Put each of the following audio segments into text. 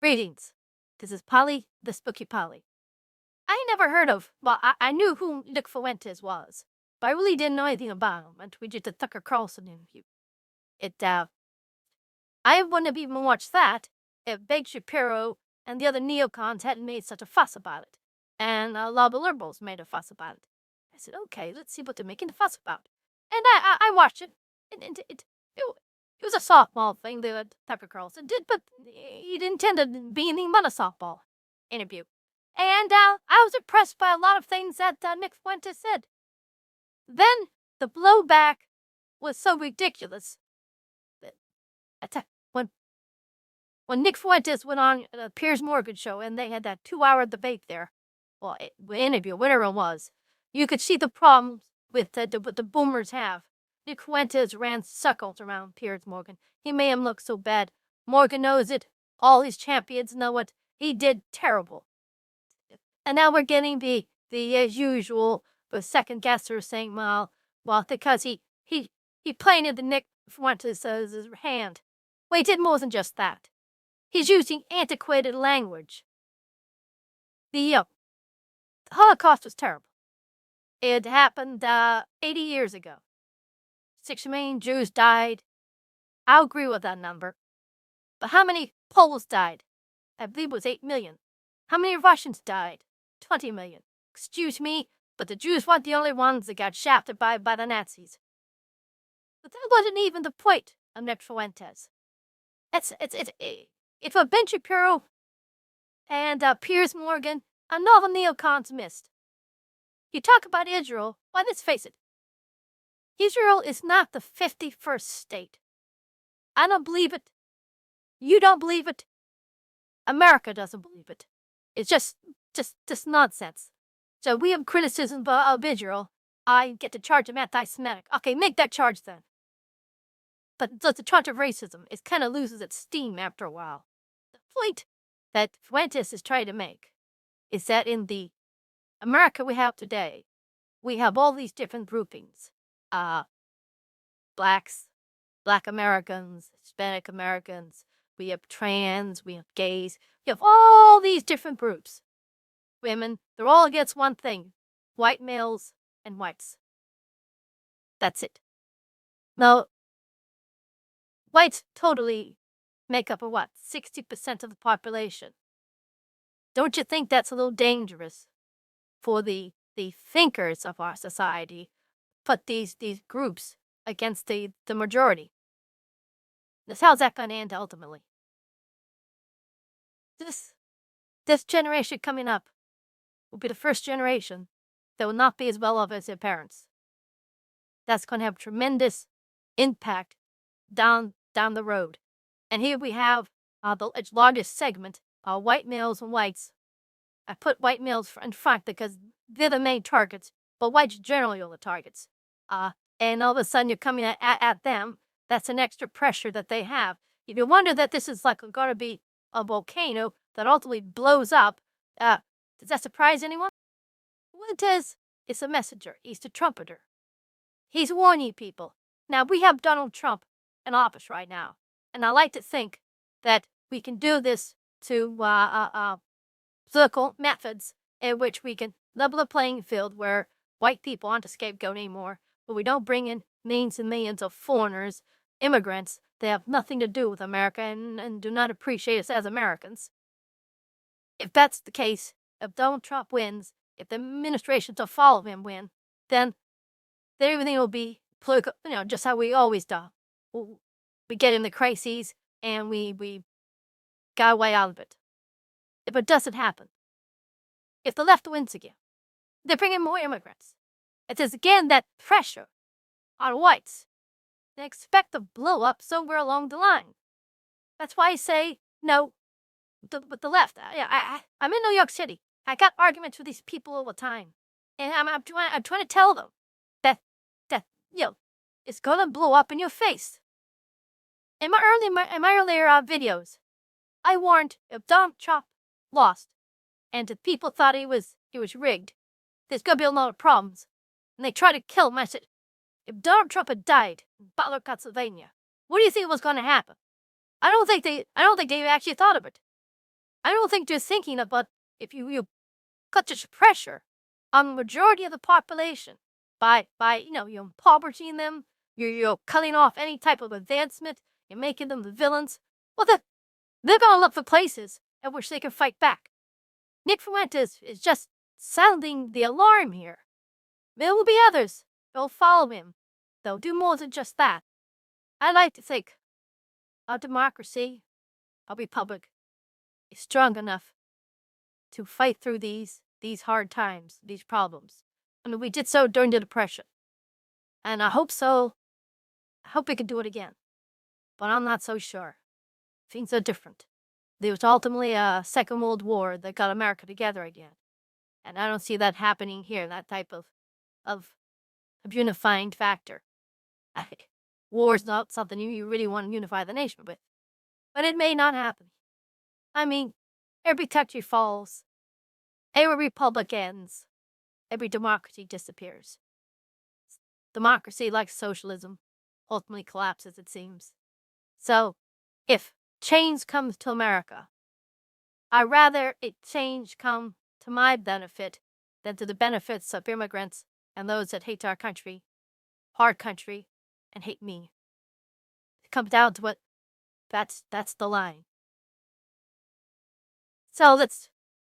Greetings. This is Polly, the Spooky Polly. I never heard of, well, I knew who Nick Fuentes was, but I really didn't know anything about him until we did the Tucker Carlson interview. I wouldn't have even watched that if Ben Shapiro and the other neocons hadn't made such a fuss about it, and a lot of the liberals made a fuss about it. I said, okay, let's see what they're making a fuss about. And I watched it, and it was a softball thing that Tucker Carlson did, but he didn't intend to be anything but a softball interview. And I was impressed by a lot of things that Nick Fuentes said. Then the blowback was so ridiculous that when Nick Fuentes went on the Piers Morgan show and they had that 2-hour debate there, well, interview, whatever it was, you could see the problems with what the boomers have. Nick Fuentes ran circles around Piers Morgan. He made him look so bad. Morgan knows it. All his champions know it. He did terrible. And now we're getting the as usual, the second guesser saying, well, because he planted the Nick Fuentes' hand. Well, he did more than just that. He's using antiquated language. The Holocaust was terrible. It happened 80 years ago. 6 million Jews died. I'll agree with that number. But how many Poles died? I believe it was 8 million. How many Russians died? 20 million. Excuse me, but the Jews weren't the only ones that got shafted by the Nazis. But that wasn't even the point of Nick Fuentes. It's what Ben Shapiro and Piers Morgan and all the neocons missed. You talk about Israel, well, let's face it. Israel is not the 51st state. I don't believe it. You don't believe it. America doesn't believe it. It's just nonsense. So we have criticism of Israel. I get to charge them anti-Semitic. Okay, make that charge then. But the charge of racism, it kind of loses its steam after a while. The point that Fuentes is trying to make is that in the America we have today, we have all these different groupings. Blacks, Black Americans, Hispanic Americans, we have trans, we have gays, we have all these different groups. Women, they're all against one thing, white males and whites. That's it. Now, whites totally make up 60% of the population. Don't you think that's a little dangerous for the thinkers of our society, put these groups against the majority? How's that going to end ultimately? This generation coming up will be the first generation that will not be as well off as their parents. That's going to have tremendous impact down the road. And here we have the largest segment, white males and whites. I put white males in front because they're the main targets, but whites generally are the targets. And all of a sudden you're coming at them. That's an extra pressure that they have. If you wonder that this is like going to be a volcano that ultimately blows up, does that surprise anyone? Fuentes is a messenger. He's the trumpeter. He's warning people. Now, we have Donald Trump in office right now, and I like to think that we can do this to political methods in which we can level the playing field where white people aren't a scapegoat anymore, but we don't bring in millions and millions of foreigners, immigrants that have nothing to do with America and do not appreciate us as Americans. If that's the case, if Donald Trump wins, if the administrations that follow him win, then everything will be political, just how we always do. We get in the crises and we got way out of it. If it doesn't happen, if the left wins again, they bring in more immigrants. It is again that pressure on whites. They expect to blow up somewhere along the line. That's why I say no with the left. I'm in New York City. I got arguments with these people all the time, and I'm trying to tell them that it's gonna blow up in your face. In my earlier videos, I warned if Donald Trump lost, and if people thought he was rigged, there's gonna be a lot of problems. And they tried to kill him. I said, if Donald Trump had died in Butler, Pennsylvania, what do you think was going to happen? I don't think they actually thought of it. I don't think they're thinking about if you put such pressure on the majority of the population by you're impoverishing them, you're cutting off any type of advancement, you're making them the villains. Well, they're gonna look for places at which they can fight back. Nick Fuentes is just sounding the alarm here. There will be others. They'll follow him. They'll do more than just that. I like to think our democracy, our republic, is strong enough to fight through these hard times, these problems. I mean, we did so during the Depression. And I hope so. I hope we can do it again. But I'm not so sure. Things are different. There was ultimately a Second World War that got America together again. And I don't see that happening here, that type of unifying factor. War is not something you really want to unify the nation with. But it may not happen. I mean, every country falls. Every republic ends. Every democracy disappears. Democracy, like socialism, ultimately collapses, it seems. So, if change comes to America, I'd rather change come to my benefit than to the benefits of immigrants and those that hate our country, and hate me. It comes down to that's the line. So let's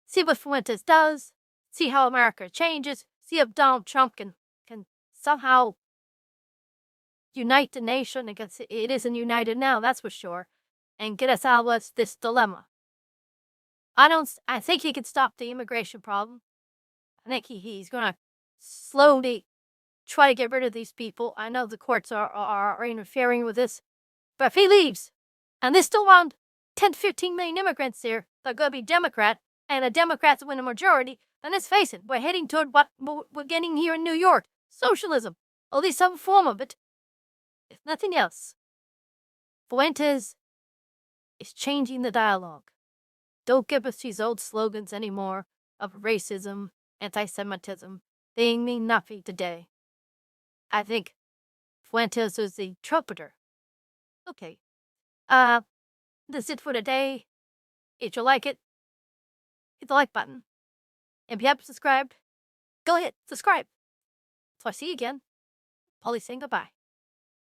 see what Fuentes does, see how America changes, see if Donald Trump can somehow unite the nation. Because it isn't united now, that's for sure, and get us out of this dilemma. I think he can stop the immigration problem. I think he's going to slowly try to get rid of these people. I know the courts are interfering with this, but if he leaves, and there's still around 10 to 15 million immigrants here that are going to be Democrat, and the Democrats win a majority, then let's face it, we're heading toward what we're getting here in New York, socialism, or at least some form of it, if nothing else. Fuentes is changing the dialogue. Don't give us these old slogans anymore of racism, anti-Semitism. They mean nothing today. I think Fuentes is the trumpeter. Okay. That's it for today. If you like it, hit the like button. And if you haven't subscribed, go ahead, subscribe. So I see you again. Polly saying goodbye.